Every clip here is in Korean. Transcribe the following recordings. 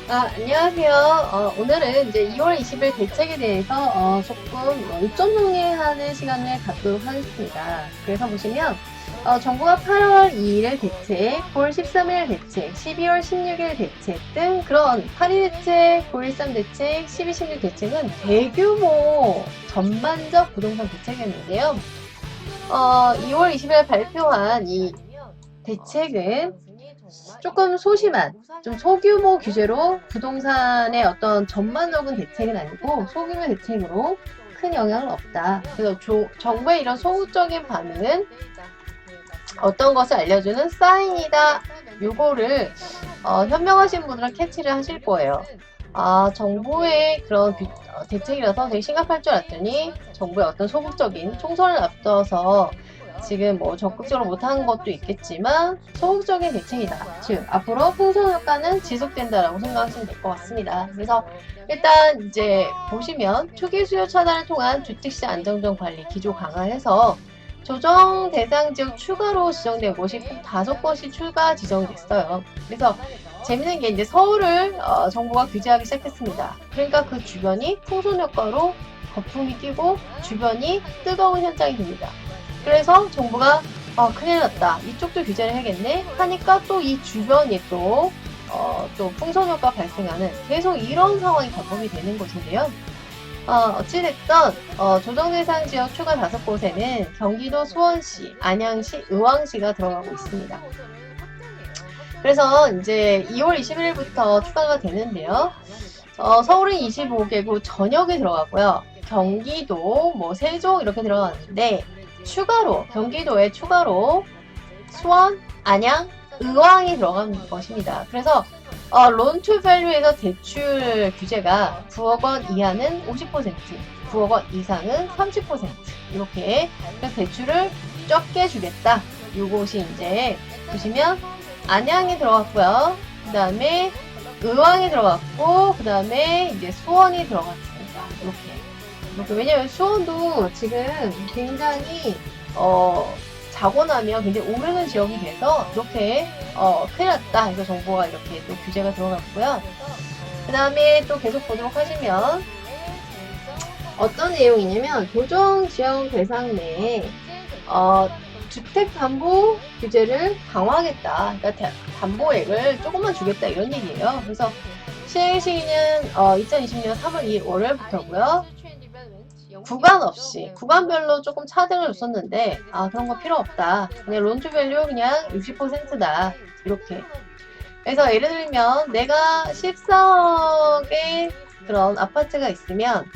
안녕하세요. 오늘은 이제 2월 20일 대책에 대해서 조금 요점 정리하는 시간을 갖도록 하겠습니다. 그래서 보시면 정부가 8월 2일 대책, 9월 13일 대책, 12월 16일 대책 등 그런 8.2 대책, 9.13 대책, 12.16 대책은 대규모 전반적 부동산 대책이었는데요. 2월 20일 발표한 이 대책은 조금 소심한, 좀 소규모 규제로 부동산의 어떤 전반적인 대책은 아니고 소규모 대책으로 큰 영향은 없다. 그래서 정부의 이런 소극적인 반응은 어떤 것을 알려주는 사인이다. 요거를 현명하신 분들은 캐치를 하실 거예요. 정부의 그런 대책이라서 되게 심각할 줄 알았더니 정부의 어떤 소극적인 총선을 앞둬서 지금 뭐 적극적으로 못하는 것도 있겠지만 소극적인 대책이다. 즉 앞으로 풍선 효과는 지속된다라고 생각하시면 될 것 같습니다. 그래서 일단 이제 보시면 초기 수요 차단을 통한 주택시장 안정적 관리 기조 강화해서 조정 대상 지역 추가로 지정된 곳이 5곳이 추가 지정됐어요. 그래서 재밌는 게 이제 서울을 정부가 규제하기 시작했습니다. 그러니까 그 주변이 풍선 효과로 거품이 끼고 주변이 뜨거운 현장이 됩니다. 그래서 정부가 큰일 났다. 이쪽도 규제를 해야겠네. 하니까 또 이 주변이 또 풍선 효과 발생하는 계속 이런 상황이 반복이 되는 것인데요. 어찌됐든 조정 대상 지역 추가 5곳에는 경기도 수원시, 안양시, 의왕시가 들어가고 있습니다. 그래서 이제 2월 21일부터 추가가 되는데요. 서울은 25개구 전역에 들어가고요. 경기도, 세종 이렇게 들어가는데 추가로 경기도에 추가로 수원, 안양, 의왕이 들어가는 것입니다. 그래서 론투밸류에서 대출 규제가 9억 원 이하는 50%, 9억 원 이상은 30% 이렇게 대출을 적게 주겠다. 이곳이 이제 보시면 안양이 들어갔고요. 그 다음에 의왕이 들어갔고 그 다음에 이제 수원이 들어갔습니다. 이렇게 왜냐면 수원도 지금 굉장히 자고 나면 굉장히 오르는 지역이 돼서 이렇게 큰일 났다 해서 정부가 이렇게 또 규제가 들어갔고요. 그 다음에 또 계속 보도록 하시면 어떤 내용이냐면 조정 지역 대상 내에 주택 담보 규제를 강화하겠다. 그러니까 담보액을 조금만 주겠다 이런 얘기예요. 그래서 시행 시기는 2020년 3월 2일 월요일부터고요. 구간 없이 구간별로 조금 차등을 줬었는데 그런 거 필요 없다. 그냥 론투밸류 그냥 60%다. 이렇게. 그래서 예를 들면 내가 14억의 그런 아파트가 있으면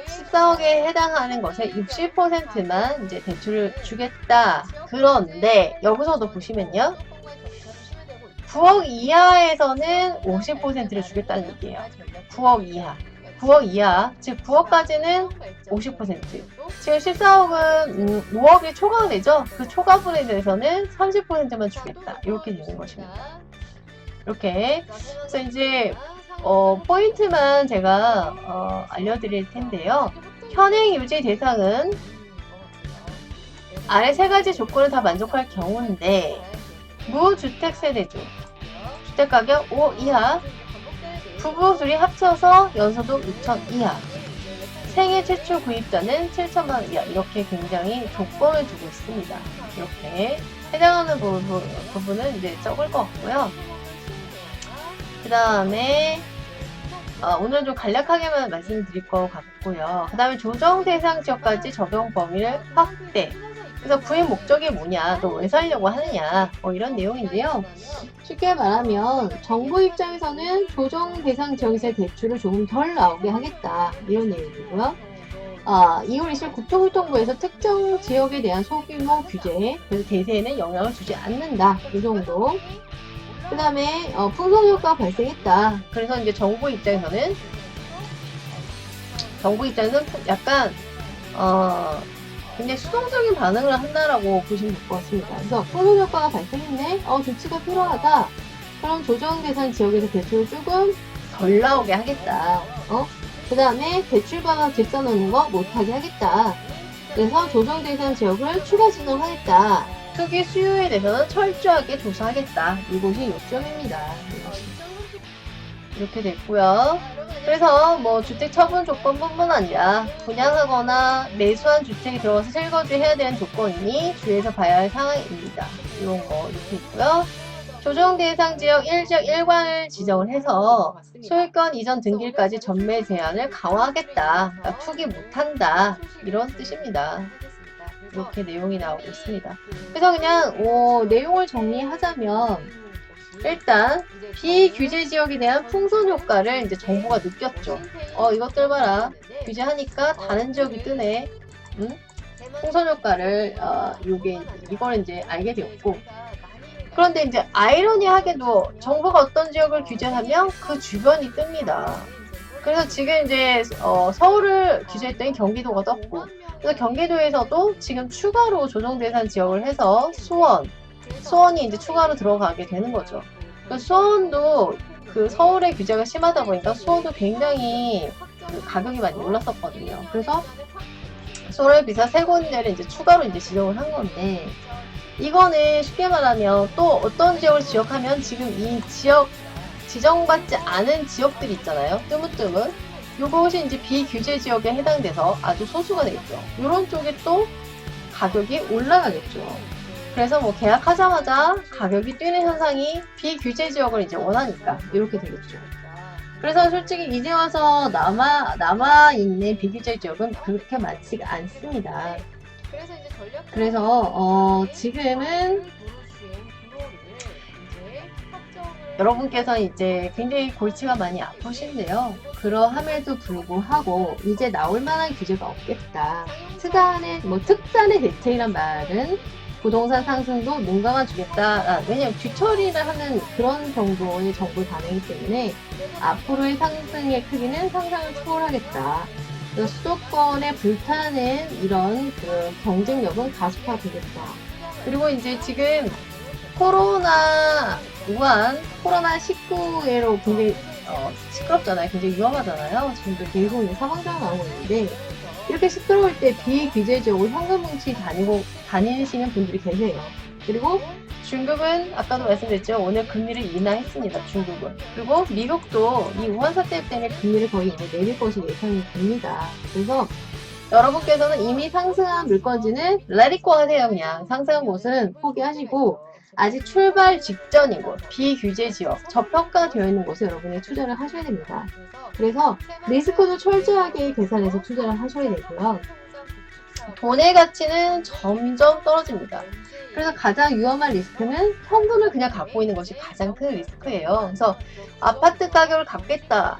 14억에 해당하는 것에 60%만 이제 대출을 주겠다. 그런데 여기서도 보시면요. 9억 이하에서는 50%를 주겠다는 얘기예요. 9억 이하. 9억 이하, 즉 9억까지는 50%. 지금 14억은 5억이 초과되죠? 그 초과분에 대해서는 30%만 주겠다. 이렇게 되는 것입니다. 이렇게. 그래서 이제 포인트만 제가 알려드릴 텐데요. 현행 유지 대상은 아래 3가지 조건을 다 만족할 경우인데 무주택 세대주, 주택가격 5억 이하, 부부 둘이 합쳐서 연소득 6천 이하, 생애 최초 구입자는 7천만 원 이하 이렇게 굉장히 조건을 두고 있습니다. 이렇게 해당하는 부분은 이제 적을 것 같고요. 그 다음에 오늘 좀 간략하게만 말씀드릴 것 같고요. 그 다음에 조정 대상 지역까지 적용 범위를 확대. 그래서 구입 목적이 뭐냐, 또 왜 살려고 하느냐, 이런 내용인데요. 쉽게 말하면 정부 입장에서는 조정 대상 지역에서의 대출을 조금 덜 나오게 하겠다. 이런 내용이고요. 2월 20일 국토교통부에서 특정 지역에 대한 소규모 규제, 그래서 대세에는 영향을 주지 않는다. 이 정도. 그 다음에 풍선 효과가 발생했다. 그래서 이제 정부 입장에서는 약간 굉장히 수동적인 반응을 한다라고 보시면 될 것 같습니다. 그래서 풍선 효과가 발생했네? 조치가 필요하다. 그럼 조정 대상 지역에서 대출을 조금 덜 나오게 하겠다. 그 다음에 대출받아 집 사놓는 거 못하게 하겠다. 그래서 조정 대상 지역을 추가 지정하겠다. 투기 수요에 대해서는 철저하게 조사하겠다. 이것이 요점입니다. 이렇게 됐고요. 그래서 뭐 주택 처분 조건뿐만 아니라 분양하거나 매수한 주택에 들어가서 실거주 해야 되는 조건이니 주의해서 봐야 할 상황입니다. 이런 거 이렇게 있고요. 조정 대상 지역 1지역 1광을 지정을 해서 소유권 이전 등기일까지 전매 제한을 강화하겠다. 그러니까 투기 못한다. 이런 뜻입니다. 이렇게 내용이 나오고 있습니다. 그래서 그냥 내용을 정리하자면 일단 비규제 지역에 대한 풍선 효과를 이제 정부가 느꼈죠. 이것들 봐라. 규제하니까 다른 지역이 뜨네. 응? 풍선 효과를 이걸 이제 알게 되었고, 그런데 이제 아이러니하게도 정부가 어떤 지역을 규제하면 그 주변이 뜨니다. 그래서 지금 이제 서울을 규제했더니 경기도가 떴고, 그래서 경기도에서도 지금 추가로 조정 대상 지역을 해서 수원이 이제 추가로 들어가게 되는 거죠. 수원도 그 서울의 규제가 심하다 보니까 수원도 굉장히 가격이 많이 올랐었거든요. 그래서 수원에 비해서 세 군데를 이제 추가로 이제 지정을 한 건데, 이거는 쉽게 말하면 또 어떤 지역을 지역하면 지금 이 지역 지정받지 않은 지역들이 있잖아요. 뜨문뜨문. 요것이 이제 비규제 지역에 해당돼서 아주 소수가 되겠죠. 이런 쪽에 또 가격이 올라가겠죠. 그래서 뭐 계약하자마자 가격이 뛰는 현상이 비규제 지역을 이제 원하니까 이렇게 되겠죠. 그래서 솔직히 이제 와서 남아있는 비규제 지역은 그렇게 많지가 않습니다. 그래서 지금은 여러분께서 이제 굉장히 골치가 많이 아프신데요. 그러함에도 불구하고 이제 나올 만한 규제가 없겠다. 특단의 대책이란 말은 부동산 상승도 눈 감아주겠다. 왜냐면 뒤처리를 하는 그런 정도의 정부 반응이기 때문에 앞으로의 상승의 크기는 상상을 초월하겠다. 수도권에 불타는 이런 그 경쟁력은 가속화되겠다. 그리고 이제 지금 코로나19로 굉장히 시끄럽잖아요. 굉장히 위험하잖아요. 지금도 계속 사망자가 나오고 있는데, 이렇게 시끄러울 때 비규제 지역으로 현금 뭉치 다니시는 분들이 계세요. 그리고 중국은 아까도 말씀드렸죠. 오늘 금리를 인하했습니다. 중국은. 그리고 미국도 이 우한 사태 때문에 금리를 거의 이제 내릴 것이 예상이 됩니다. 그래서 여러분께서는 이미 상승한 물건지는 let it go 하세요. 그냥 상승한 곳은 포기하시고 아직 출발 직전인 곳, 비규제 지역, 저평가되어 있는 곳에 여러분이 투자를 하셔야 됩니다. 그래서 리스크도 철저하게 계산해서 투자를 하셔야 되고요. 돈의 가치는 점점 떨어집니다. 그래서 가장 위험한 리스크는 현금을 그냥 갖고 있는 것이 가장 큰 리스크예요. 그래서 아파트 가격을 갚겠다.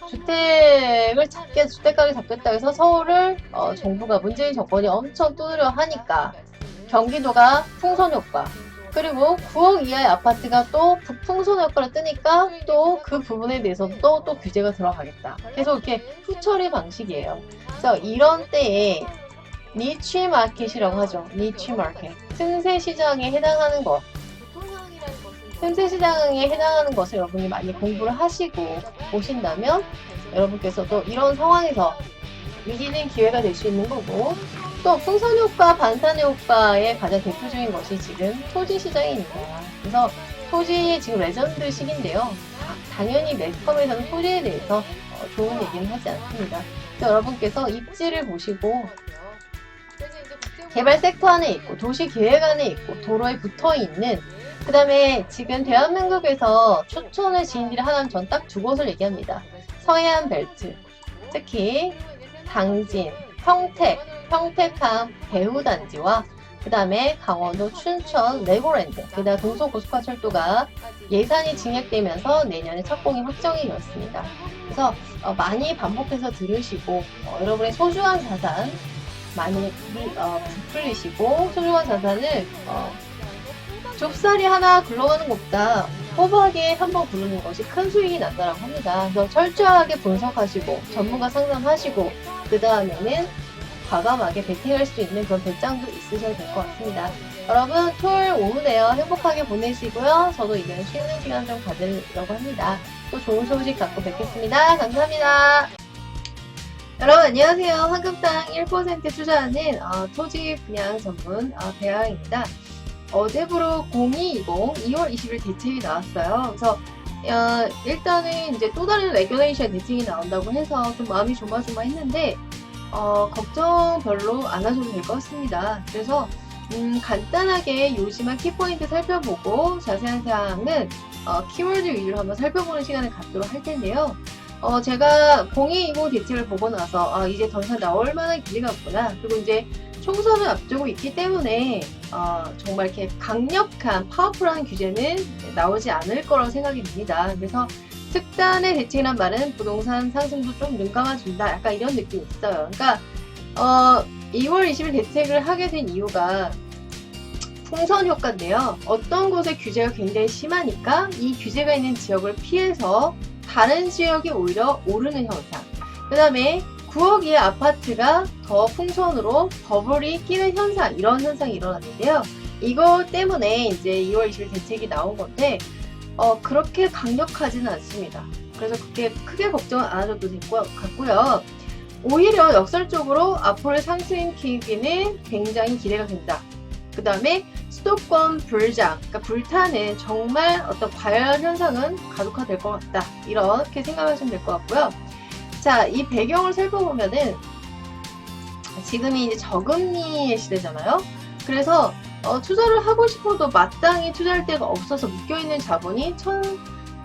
주택 가격을 잡겠다 해서 서울을 정부가 문재인 정권이 엄청 두드려 하니까 경기도가 풍선 효과, 그리고 9억 이하의 아파트가 또 풍선 효과를 뜨니까 또 그 부분에 대해서도 또 규제가 들어가겠다. 계속 이렇게 후처리 방식이에요. 그래서 이런 때에 니치 마켓이라고 하죠. 니치 마켓. 틈새 시장에 해당하는 것. 틈새 시장에 해당하는 것을 여러분이 많이 공부를 하시고 보신다면 여러분께서도 이런 상황에서 이기는 기회가 될 수 있는 거고, 또 풍선 효과, 반산 효과의 가장 대표적인 것이 지금 토지 시장입니다. 그래서 토지 지금 레전드 시기인데요. 당연히 매스컴에서는 토지에 대해서 좋은 얘기는 하지 않습니다. 그래서 여러분께서 입지를 보시고 개발 섹터 안에 있고 도시 계획 안에 있고 도로에 붙어 있는, 그 다음에 지금 대한민국에서 추천을 지인들이 하나면 전 딱 두 곳을 얘기합니다. 서해안 벨트, 특히 당진, 평택항 배후단지와 그 다음에 강원도 춘천 레고랜드, 게다가 동서고속화철도가 예산이 증액되면서 내년에 착공이 확정이 되었습니다. 그래서 많이 반복해서 들으시고 여러분의 소중한 자산 많이 부풀리시고, 소중한 자산을 좁쌀이 하나 굴러가는 것보다 호박에 한번 굴르는 것이 큰 수익이 난다라고 합니다. 그래서 철저하게 분석하시고 전문가 상담하시고 그 다음에는 과감하게 베팅할 수 있는 그런 배짱도 있으셔야 될 것 같습니다. 여러분 토요일 오후네요. 행복하게 보내시고요. 저도 이제는 쉬는 시간 좀 가지려고 합니다. 또 좋은 소식 갖고 뵙겠습니다. 감사합니다. 여러분 안녕하세요. 황금땅 1% 투자하는 토지 분양 전문 배아입니다. 어제부로 0220 2월 20일 대책이 나왔어요. 그래서 일단은 이제 또 다른 레귤레이션 대책이 나온다고 해서 좀 마음이 조마조마했는데 걱정 별로 안 하셔도 될 것 같습니다. 그래서 간단하게 요지만 키포인트 살펴보고 자세한 사항은 키워드 위주로 한번 살펴보는 시간을 갖도록 할 텐데요. 제가 0220 대책을 보고 나서 이제 더 이상 나올 만한 기회가 없구나. 그리고 이제 총선을 앞두고 있기 때문에 정말 이렇게 강력한 파워풀한 규제는 나오지 않을 거라고 생각이 듭니다. 그래서 특단의 대책이란 말은 부동산 상승도 좀 눈 감아준다. 약간 이런 느낌이 있어요. 그러니까 2월 20일 대책을 하게 된 이유가 풍선 효과인데요. 어떤 곳의 규제가 굉장히 심하니까 이 규제가 있는 지역을 피해서 다른 지역이 오히려 오르는 현상. 그 다음에 9억 이의 아파트가 더 풍선으로 버블이 끼는 현상, 이런 현상이 일어났는데요. 이거 때문에 이제 2월 20일 대책이 나온 건데, 그렇게 강력하지는 않습니다. 그래서 그렇게 크게 걱정은 안 하셔도 될 것 같고요. 오히려 역설적으로 앞으로의 상승기는 굉장히 기대가 된다. 그 다음에 수도권 불장, 그러니까 불타는 정말 어떤 과열 현상은 가속화될 것 같다. 이렇게 생각하시면 될 것 같고요. 자, 이 배경을 살펴보면은 지금이 이제 저금리의 시대잖아요. 그래서 투자를 하고 싶어도 마땅히 투자할 데가 없어서 묶여있는 자본이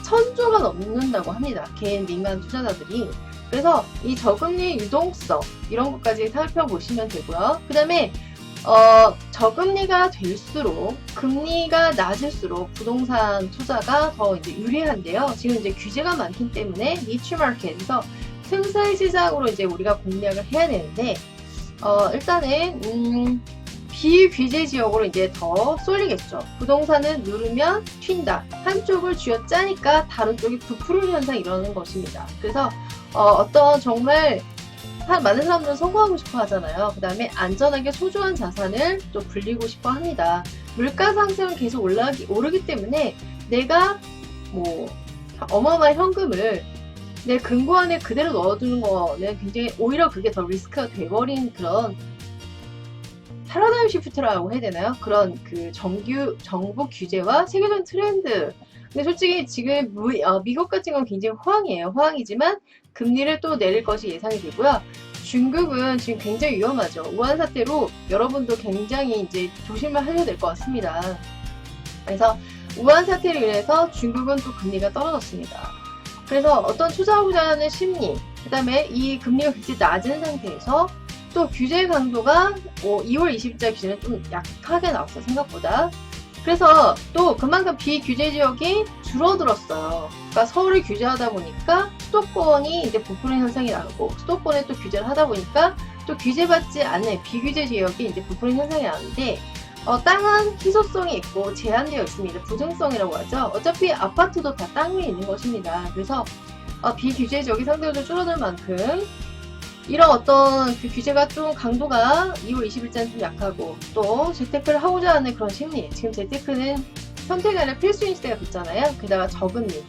천조가 넘는다고 합니다. 개인 민간 투자자들이. 그래서 이 저금리 유동성 이런 것까지 살펴보시면 되고요. 그 다음에 저금리가 될수록 금리가 낮을수록 부동산 투자가 더 이제 유리한데요. 지금 이제 규제가 많기 때문에 니치 마켓에서 틈새 시장으로 이제 우리가 공략을 해야 되는데 일단은 비규제 지역으로 이제 더 쏠리겠죠. 부동산은 누르면 튄다. 한쪽을 쥐어짜니까 다른 쪽이 부풀는 현상이 일어나는 것입니다. 그래서 어떤 정말 많은 사람들은 성공하고 싶어 하잖아요. 그 다음에 안전하게 소중한 자산을 또 불리고 싶어 합니다. 물가 상승은 계속 오르기 때문에 내가 뭐 어마어마한 현금을 내 금고 안에 그대로 넣어두는 거는 굉장히 오히려 그게 더 리스크가 돼버린 그런 패러다임 시프트라고 해야 되나요? 그런 그 정부 규제와 세계적인 트렌드. 근데 솔직히 지금 미국 같은 건 굉장히 호황이에요. 호황이지만 금리를 또 내릴 것이 예상이 되고요. 중국은 지금 굉장히 위험하죠. 우한 사태로 여러분도 굉장히 이제 조심을 하셔야 될 것 같습니다. 그래서 우한 사태로 인해서 중국은 또 금리가 떨어졌습니다. 그래서 어떤 투자하고자 하는 심리, 그 다음에 이 금리가 굉장히 낮은 상태에서 또 규제 강도가 2월 20일자 규제는 좀 약하게 나왔어요. 생각보다. 그래서 또 그만큼 비규제 지역이 줄어들었어요. 그러니까 서울을 규제하다 보니까 수도권이 이제 부풀는 현상이 나고 수도권에 또 규제를 하다 보니까 또 규제받지 않은 비규제 지역이 이제 부풀는 현상이 나는데 땅은 희소성이 있고 제한되어 있습니다. 부등성이라고 하죠. 어차피 아파트도 다 땅 위에 있는 것입니다. 그래서 비규제 지역이 상대적으로 줄어들 만큼 이런 어떤 그 규제가 좀 강도가 2월 20일자는 좀 약하고 또 재테크를 하고자 하는 그런 심리. 지금 재테크는 선택이 아니라 필수인 시대가 됐잖아요. 게다가 저금리.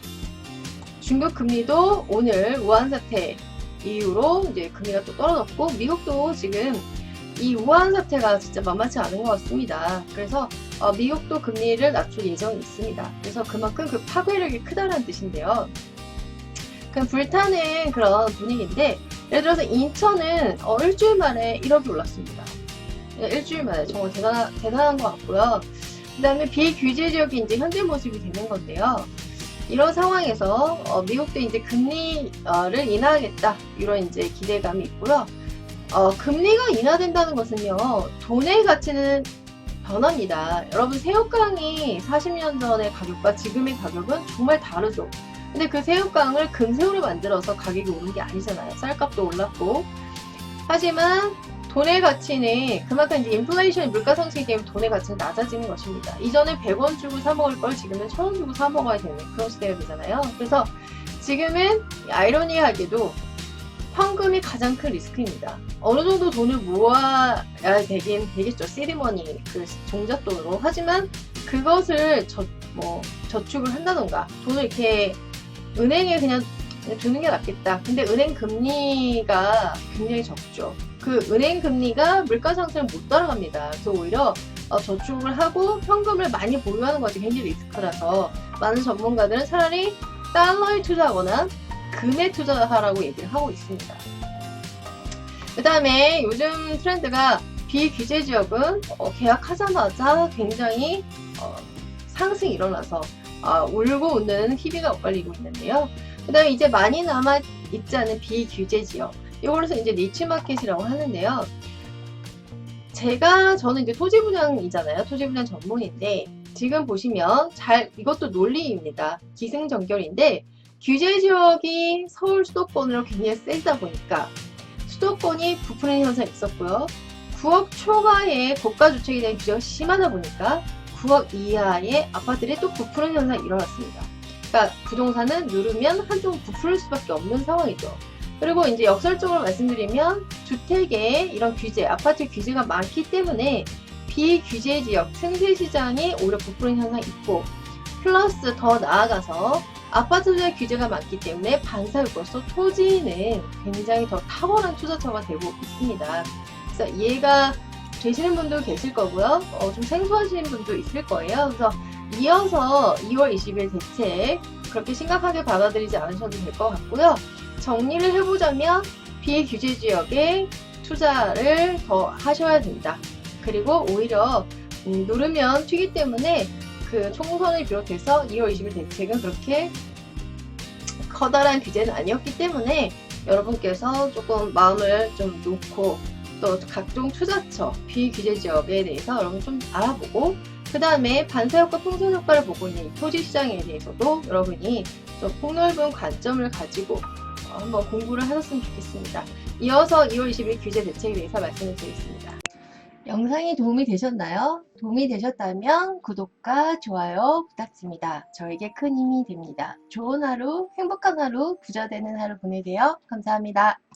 중국 금리도 오늘 우한 사태 이후로 이제 금리가 또 떨어졌고 미국도 지금 이 우한 사태가 진짜 만만치 않은 것 같습니다. 그래서 미국도 금리를 낮출 예정이 있습니다. 그래서 그만큼 그 파괴력이 크다는 뜻인데요. 그냥 불타는 그런 분위기인데 예를 들어서 인천은 일주일 만에 1억이 올랐습니다. 일주일 만에 정말 대단한 것 같고요. 그 다음에 비규제 지역이 이제 현재 모습이 되는 건데요. 이런 상황에서 미국도 이제 금리를 인하하겠다 이런 이제 기대감이 있고요. 금리가 인하된다는 것은요, 돈의 가치는 변합니다. 여러분 새우깡이 40년 전의 가격과 지금의 가격은 정말 다르죠. 근데 그 새우깡을 금새우로 만들어서 가격이 오른 게 아니잖아요. 쌀값도 올랐고. 하지만 돈의 가치는 그만큼 이제 인플레이션, 물가 상승이 되면 돈의 가치는 낮아지는 것입니다. 이전에 100원 주고 사 먹을 걸 지금은 1000원 주고 사 먹어야 되는 그런 시대가 되잖아요. 그래서 지금은 아이러니하게도 현금이 가장 큰 리스크입니다. 어느 정도 돈을 모아야 되겠죠. 시리머니, 그 종잣돈으로. 하지만 그것을 저축을 한다던가 돈을 이렇게 은행에 그냥 두는 게 낫겠다. 근데 은행 금리가 굉장히 적죠. 그 은행 금리가 물가 상승을 못 따라갑니다. 그래서 오히려 저축을 하고 현금을 많이 보유하는 것이 굉장히 리스크라서 많은 전문가들은 차라리 달러에 투자하거나 금에 투자하라고 얘기를 하고 있습니다. 그 다음에 요즘 트렌드가 비규제 지역은 계약하자마자 굉장히 상승이 일어나서 울고 웃는 희비가 엇갈리고 있는데요. 그 다음에 이제 많이 남아있지 않은 비규제 지역, 이걸로서 이제 니치마켓이라고 하는데요. 저는 이제 토지 분양이잖아요. 토지 분양 전문인데, 지금 보시면 이것도 논리입니다. 기승전결인데, 규제 지역이 서울 수도권으로 굉장히 세다 보니까 수도권이 부풀리는 현상이 있었고요. 9억 초과의 고가주택에 대한 규제가 심하다 보니까 9억 이하의 아파트들이 또 부풀리는 현상이 일어났습니다. 그러니까 부동산은 누르면 한쪽은 부풀릴 수밖에 없는 상황이죠. 그리고 이제 역설적으로 말씀드리면 주택에 이런 규제, 아파트 규제가 많기 때문에 비규제 지역 틈새 시장이 오히려 부풀리는 현상이 있고, 플러스 더 나아가서 아파트의 규제가 많기 때문에 반사효과로서 토지는 굉장히 더 탁월한 투자처가 되고 있습니다. 그래서 이해가 되시는 분도 계실 거고요. 좀 생소하신 분도 있을 거예요. 그래서 이어서 2월 20일 대책 그렇게 심각하게 받아들이지 않으셔도 될 것 같고요. 정리를 해보자면 비규제 지역에 투자를 더 하셔야 된다. 그리고 오히려 누르면 튀기 때문에 그 총선을 비롯해서 2월 20일 대책은 그렇게 커다란 규제는 아니었기 때문에 여러분께서 조금 마음을 좀 놓고 또 각종 투자처, 비규제 지역에 대해서 여러분 좀 알아보고, 그 다음에 반사효과, 풍선효과를 보고 있는 이 토지 시장에 대해서도 여러분이 좀 폭넓은 관점을 가지고 한번 공부를 하셨으면 좋겠습니다. 이어서 2월 20일 규제 대책에 대해서 말씀을 드리겠습니다. 영상이 도움이 되셨나요? 도움이 되셨다면 구독과 좋아요 부탁드립니다. 저에게 큰 힘이 됩니다. 좋은 하루, 행복한 하루, 부자 되는 하루 보내세요. 감사합니다.